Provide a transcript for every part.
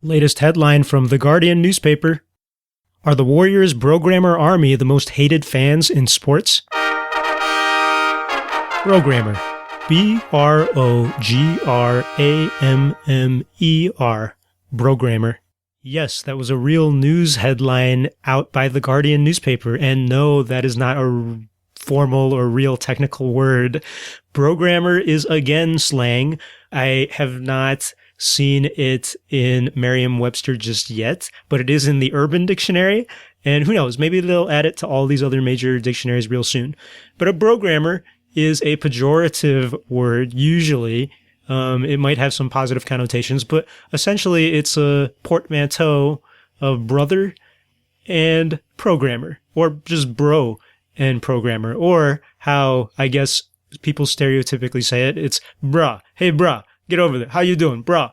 Latest headline from The Guardian newspaper. Are the Warriors' brogrammer army the most hated fans in sports? Brogrammer. B-R-O-G-R-A-M-M-E-R. Brogrammer. Yes, that was a real news headline out by The Guardian newspaper, and no, that is not a formal or real technical word. Brogrammer is again slang. I have not seen it in Merriam-Webster just yet, but it is in the Urban Dictionary, and who knows, maybe they'll add it to all these other major dictionaries real soon. But a brogrammer is a pejorative word, usually. It might have some positive connotations, but essentially it's a portmanteau of brother and programmer, or just bro and programmer, or how I guess people stereotypically say it, it's brah. Hey brah, get over there. How you doing, brah?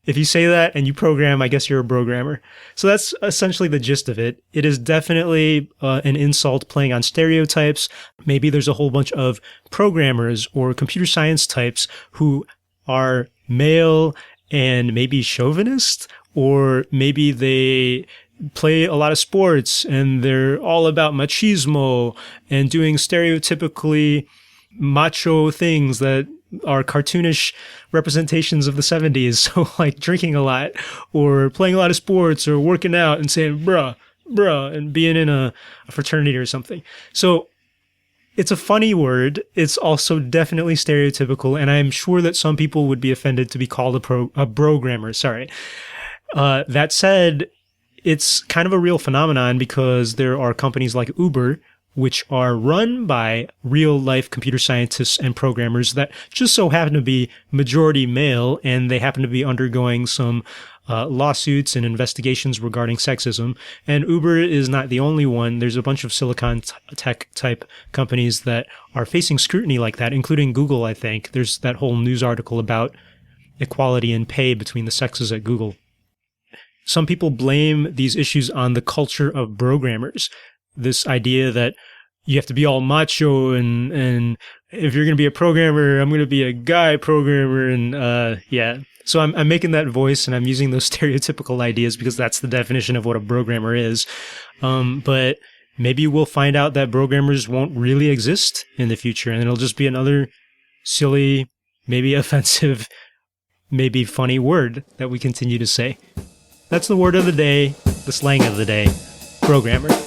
If you say that and you program, I guess you're a brogrammer. So that's essentially the gist of it. It is definitely an insult playing on stereotypes. Maybe there's a whole bunch of programmers or computer science types who are male and maybe chauvinist, or maybe they play a lot of sports and they're all about machismo and doing stereotypically macho things that are cartoonish representations of the 70s. So like drinking a lot or playing a lot of sports or working out and saying bruh, and being in a fraternity or something. So it's a funny word. It's also definitely stereotypical, and I'm sure that some people would be offended to be called a brogrammer. Sorry. That said, it's kind of a real phenomenon because there are companies like Uber, which are run by real-life computer scientists and programmers that just so happen to be majority male, and they happen to be undergoing some lawsuits and investigations regarding sexism. And Uber is not the only one. There's a bunch of Silicon tech type companies that are facing scrutiny like that, including Google, I think. There's that whole news article about equality in pay between the sexes at Google. Some people blame these issues on the culture of brogrammers. This idea that you have to be all macho and if you're going to be a programmer, I'm going to be a guy programmer. And yeah, so I'm making that voice and I'm using those stereotypical ideas because that's the definition of what a brogrammer is. But maybe we'll find out that programmers won't really exist in the future, and it'll just be another silly, maybe offensive, maybe funny word that we continue to say. That's the word of the day, the slang of the day, brogrammer.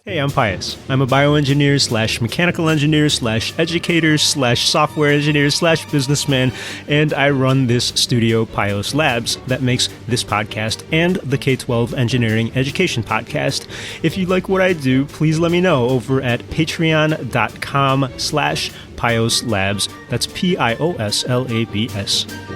Hey, I'm Pius. I'm a bioengineer / mechanical engineer / educator / software engineer / businessman, and I run this studio, Pius Labs, that makes this podcast and the K-12 Engineering Education Podcast. If you like what I do, please let me know over at patreon.com/Pius Labs. That's Pioslabs.